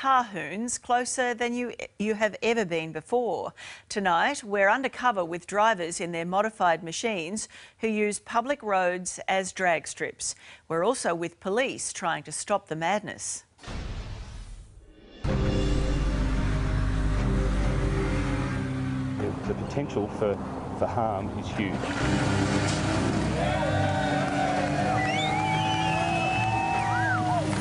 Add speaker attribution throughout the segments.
Speaker 1: car hoons closer than you have ever been before. Tonight, we're undercover with drivers in their modified machines who use public roads as drag strips. We're also with police trying to stop the madness.
Speaker 2: The potential for harm is huge.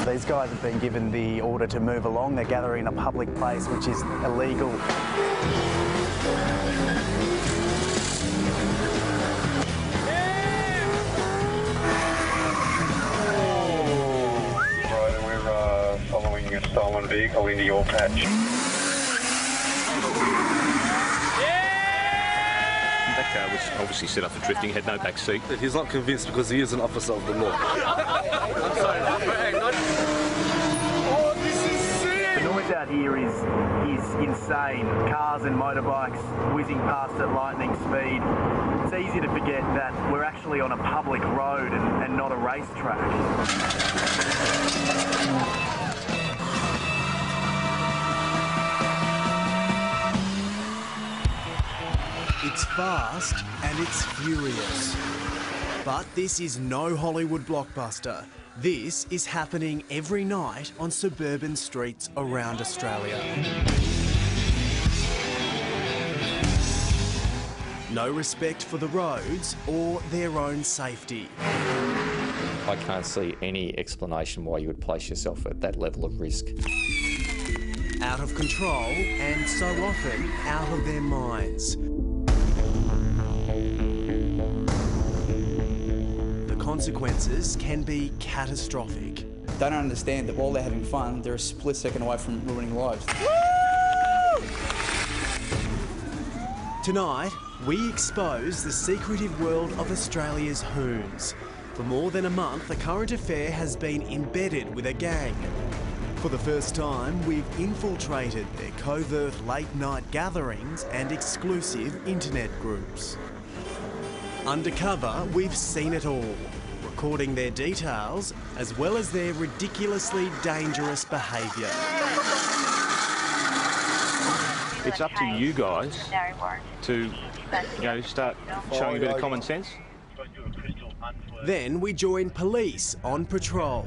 Speaker 3: These guys have been given the order to move along. They're gathering in a public place, which is illegal.
Speaker 4: Right, we're following a stolen vehicle into your patch.
Speaker 2: That car was obviously set up for drifting, had no back seat.
Speaker 5: He's not convinced because he is an officer of the law.
Speaker 3: I'm sorry,
Speaker 5: oh, this is sick!
Speaker 3: The noise out here is insane. Cars and motorbikes whizzing past at lightning speed. It's easy to forget that we're actually on a public road and not a racetrack.
Speaker 6: It's fast and it's furious. But this is no Hollywood blockbuster. This is happening every night on suburban streets around Australia. No respect for the roads or their own safety.
Speaker 7: I can't see any explanation why you would place yourself at that level of risk.
Speaker 6: Out of control and so often out of their minds. The consequences can be catastrophic.
Speaker 8: They don't understand that while they're having fun, they're a split second away from ruining lives.
Speaker 6: Tonight, we expose the secretive world of Australia's Hoons. For more than a month, the current affair has been embedded with a gang. For the first time, we've infiltrated their covert late-night gatherings and exclusive internet groups. Undercover, we've seen it all, recording their details as well as their ridiculously dangerous behaviour.
Speaker 2: It's up to you guys to, start showing a bit of common sense.
Speaker 6: Then we join police on patrol.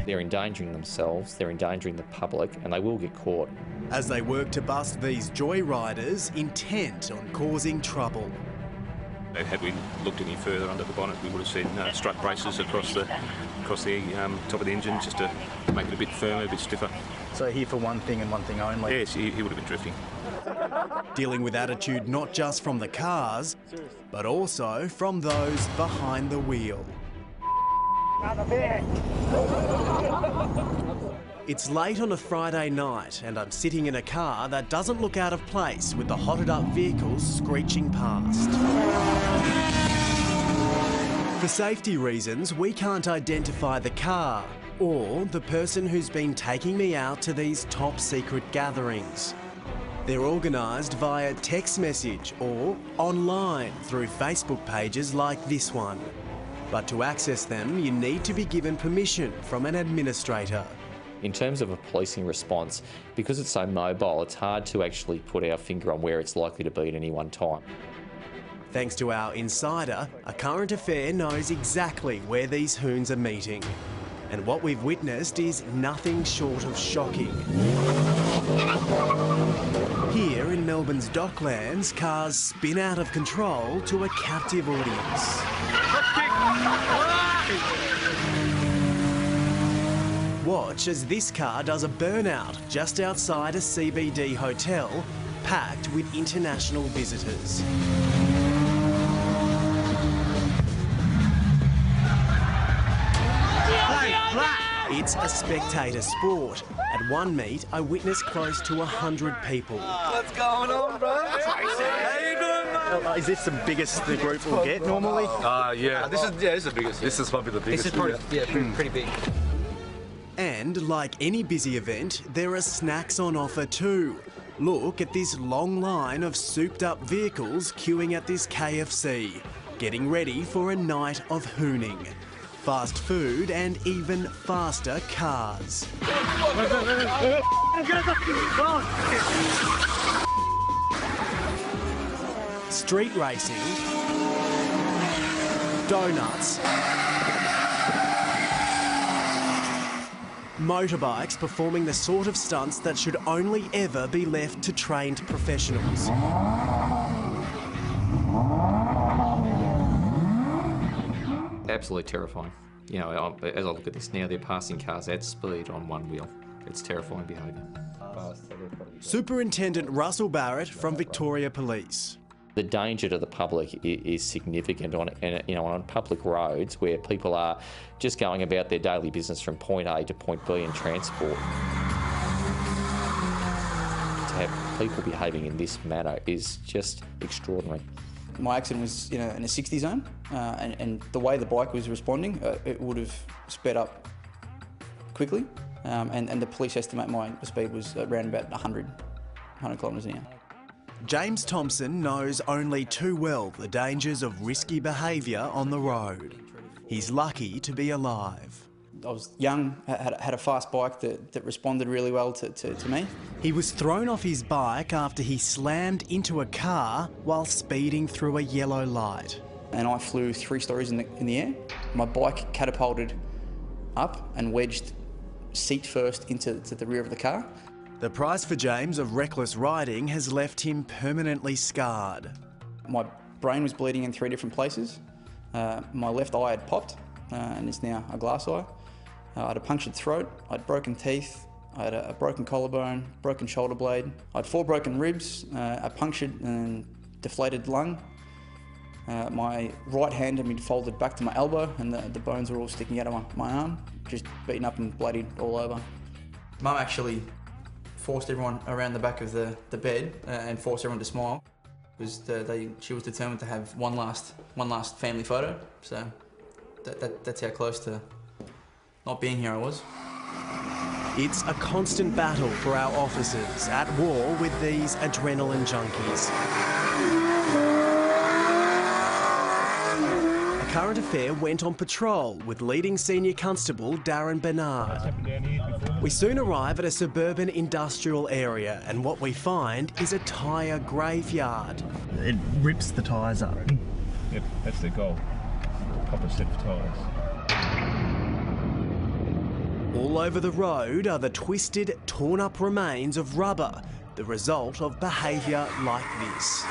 Speaker 7: They're endangering themselves, they're endangering the public, and they will get caught.
Speaker 6: As they work to bust these joyriders intent on causing trouble.
Speaker 2: Had we looked any further under the bonnet, we would have seen strut braces across the top of the engine just to make it a bit firmer, a bit stiffer.
Speaker 3: So here for one thing and one thing only?
Speaker 2: Yes, he would have been drifting.
Speaker 6: Dealing with attitude not just from the cars, but also from those behind the wheel. It's late on a Friday night and I'm sitting in a car that doesn't look out of place with the hotted up vehicles screeching past. For safety reasons, we can't identify the car or the person who's been taking me out to these top secret gatherings. They're organised via text message or online through Facebook pages like this one. But to access them, you need to be given permission from an administrator.
Speaker 7: In terms of a policing response, because it's so mobile, it's hard to actually put our finger on where it's likely to be at any one time.
Speaker 6: Thanks to our insider, A Current Affair knows exactly where these Hoons are meeting. And what we've witnessed is nothing short of shocking. Here in Melbourne's Docklands, cars spin out of control to a captive audience. Watch as this car does a burnout just outside a CBD hotel, packed with international visitors. It's a spectator sport. At one meet, I witnessed close to 100 people.
Speaker 5: What's going on, bro? How you doing, mate?
Speaker 3: Is this the biggest the group will get normally?
Speaker 5: Yeah. This is the biggest. This is probably the biggest.
Speaker 8: This is pretty big.
Speaker 6: And like any busy event, there are snacks on offer too. Look at this long line of souped up vehicles queuing at this KFC, getting ready for a night of hooning. fast food and even faster cars. Street racing, donuts, motorbikes performing the sort of stunts that should only ever be left to trained professionals.
Speaker 7: Absolutely terrifying. You know, as I look at this now, they're passing cars at speed on one wheel. It's terrifying behaviour.
Speaker 6: Superintendent Russell Barrett from Victoria Police.
Speaker 7: The danger to the public is significant on public roads where people are just going about their daily business from point A to point B in transport. To have people behaving in this manner is just extraordinary.
Speaker 8: My accident was in a 60 zone, and the way the bike was responding, it would have sped up quickly, and the police estimate my speed was around about 100 kilometres an hour.
Speaker 6: James Thompson knows only too well the dangers of risky behaviour on the road. He's lucky to be alive.
Speaker 8: I was young, had a fast bike that responded really well to me.
Speaker 6: He was thrown off his bike after he slammed into a car while speeding through a yellow light.
Speaker 8: And I flew 3 stories in the air. My bike catapulted up and wedged seat first into the rear of the car.
Speaker 6: The price for James of reckless riding has left him permanently scarred.
Speaker 8: My brain was bleeding in 3 different places. My left eye had popped and it's now a glass eye. I had a punctured throat, I had broken teeth, I had a broken collarbone, broken shoulder blade. I had 4 broken ribs, a punctured and deflated lung. My right hand had been folded back to my elbow and the bones were all sticking out of my arm, just beaten up and bloodied all over. Mum actually forced everyone around the back of the bed and forced everyone to smile. She was determined to have one last family photo, so that's how close to not being here I was.
Speaker 6: It's a constant battle for our officers at war with these adrenaline junkies. A current affair went on patrol with leading senior constable Darren Bernard. We soon arrive at a suburban industrial area and what we find is a tyre graveyard.
Speaker 9: It rips the tyres up.
Speaker 2: Yep, that's their goal. Proper set of tyres.
Speaker 6: All over the road are the twisted, torn-up remains of rubber, the result of behaviour like this.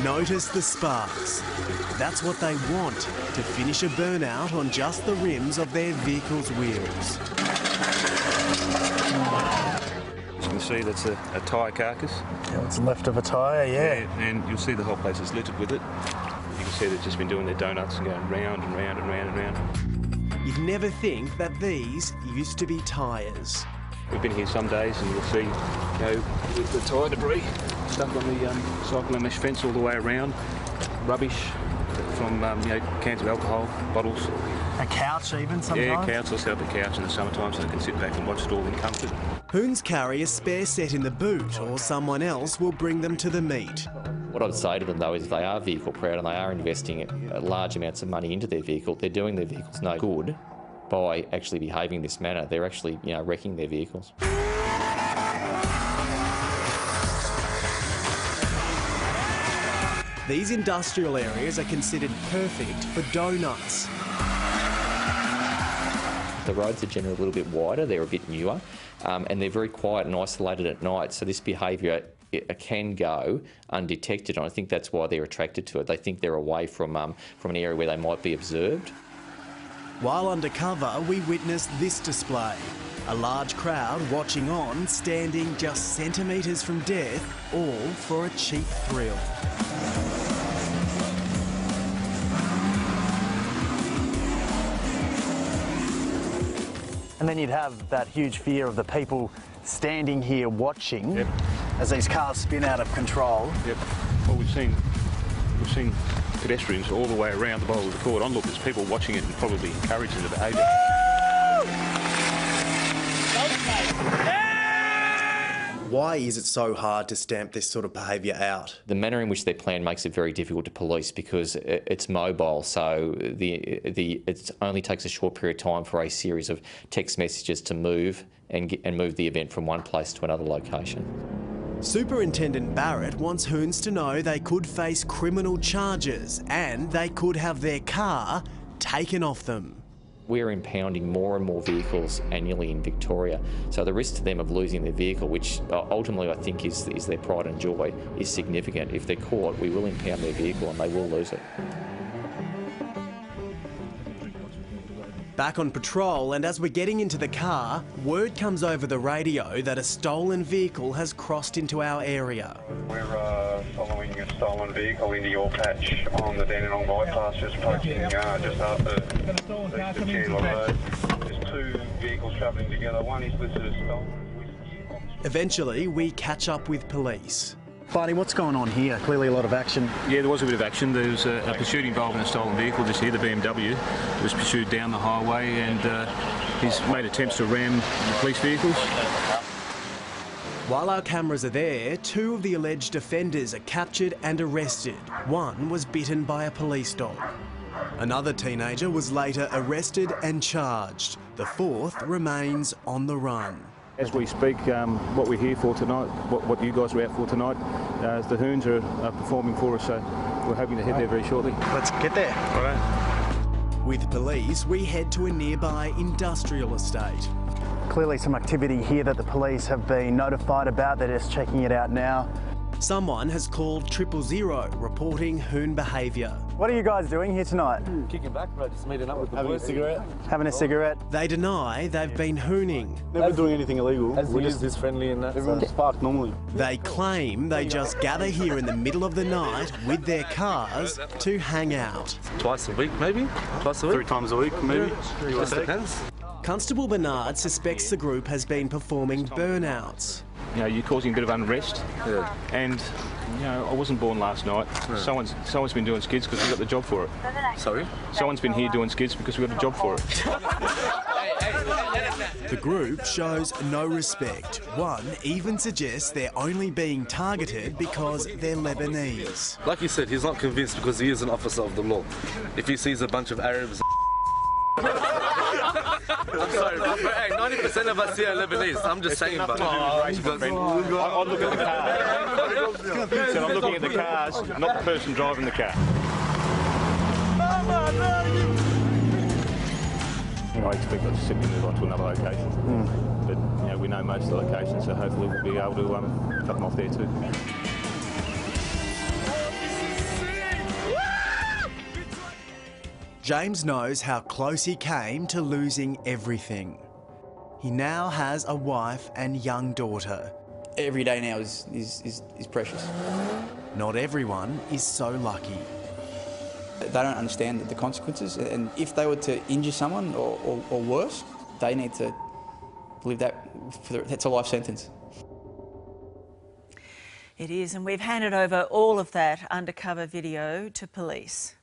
Speaker 6: Notice the sparks. That's what they want, to finish a burnout on just the rims of their vehicle's wheels.
Speaker 2: As you can see, that's a tyre carcass.
Speaker 9: Yeah, what's left of a tyre, yeah.
Speaker 2: And you'll see the whole place is littered with it. You can see they've just been doing their donuts and going round and round and round and round.
Speaker 6: You'd never think that these used to be tyres.
Speaker 2: We've been here some days and you'll see, the tyre debris stuck on the cyclone mesh fence all the way around. Rubbish from, cans of alcohol, bottles.
Speaker 9: A couch even sometimes?
Speaker 2: Yeah, couch. I'll set up a couch in the summertime so they can sit back and watch it all in comfort.
Speaker 6: Hoons carry a spare set in the boot or someone else will bring them to the meet.
Speaker 7: What I'd say to them though is if they are vehicle proud and they are investing large amounts of money into their vehicle, they're doing their vehicles no good by actually behaving in this manner. They're actually, wrecking their vehicles.
Speaker 6: These industrial areas are considered perfect for donuts.
Speaker 7: The roads are generally a little bit wider, they're a bit newer, and they're very quiet and isolated at night, so this behaviour can go undetected, and I think that's why they're attracted to it. They think they're away from an area where they might be observed.
Speaker 6: While undercover, we witnessed this display. A large crowd watching on, standing just centimetres from death, all for a cheap thrill.
Speaker 9: And then you'd have that huge fear of the people standing here watching as these cars spin out of control.
Speaker 2: Yep. Well, we've seen pedestrians all the way around the bowl of the court onlookers, people watching it and probably encouraging the behaviour.
Speaker 6: Why is it so hard to stamp this sort of behaviour out?
Speaker 7: The manner in which they're planned makes it very difficult to police because it's mobile, so it only takes a short period of time for a series of text messages to move and move the event from one place to another location.
Speaker 6: Superintendent Barrett wants Hoons to know they could face criminal charges and they could have their car taken off them.
Speaker 7: We're impounding more and more vehicles annually in Victoria, so the risk to them of losing their vehicle, which ultimately I think is their pride and joy, is significant. If they're caught, we will impound their vehicle and they will lose it.
Speaker 6: Back on patrol, and as we're getting into the car, word comes over the radio that a stolen vehicle has crossed into our area.
Speaker 4: We're following a stolen vehicle into your patch on the Dandenong bypass, just approaching just after the Chandler Road. There's two vehicles travelling together. One is listed as stolen.
Speaker 6: Eventually, we catch up with police.
Speaker 9: Barney, what's going on here? Clearly a lot of action.
Speaker 2: Yeah, there was a bit of action. There was a pursuit involving a stolen vehicle just here, the BMW. It was pursued down the highway and he's made attempts to ram the police vehicles.
Speaker 6: While our cameras are there, two of the alleged offenders are captured and arrested. One was bitten by a police dog. Another teenager was later arrested and charged. The fourth remains on the run.
Speaker 2: As we speak, what we're here for tonight, what you guys are out for tonight, the Hoons are performing for us, so we're hoping to head there very shortly.
Speaker 9: Let's get there.
Speaker 2: All right.
Speaker 6: With police, we head to a nearby industrial estate.
Speaker 9: Clearly some activity here that the police have been notified about. They're just checking it out now.
Speaker 6: Someone has called 000 reporting Hoon behaviour.
Speaker 9: What are you guys doing here tonight?
Speaker 5: Kicking back, bro. Just meeting up with the
Speaker 9: Having
Speaker 5: boys.
Speaker 9: a cigarette? Having a cigarette.
Speaker 6: They deny they've been hooning.
Speaker 5: Never doing anything illegal. We're just this friendly and that. Everyone's just parked normally.
Speaker 6: They claim they just gather here in the middle of the night with their cars to hang out.
Speaker 5: Twice a week, maybe? Twice a week?
Speaker 9: 3 times a week, maybe.
Speaker 5: Just depends.
Speaker 6: Constable Bernard suspects the group has been performing burnouts.
Speaker 2: You know, you're causing a bit of unrest.
Speaker 5: Yeah.
Speaker 2: And, you know, I wasn't born last night.
Speaker 5: Yeah.
Speaker 2: Someone's been doing skids because we got the job for it.
Speaker 5: Sorry?
Speaker 2: Someone's been here doing skids because we got the job for it.
Speaker 6: The group shows no respect. One even suggests they're only being targeted because they're Lebanese.
Speaker 5: Like you said, he's not convinced because he is an officer of the law. If he sees a bunch of Arabs... I'm sorry, but hey, 90% of us here are Lebanese. I'm just saying, but...
Speaker 2: I'm looking at the cars. So I'm looking at the cars, not the person driving the car. I expect us to simply move on to another location. But you know, we know most of the locations, so hopefully we'll be able to cut them off there too.
Speaker 6: James knows how close he came to losing everything. He now has a wife and young daughter.
Speaker 8: Every day now is precious.
Speaker 6: Not everyone is so lucky.
Speaker 8: They don't understand the consequences, and if they were to injure someone or worse, they need to live that. That's a life sentence.
Speaker 1: It is, and we've handed over all of that undercover video to police.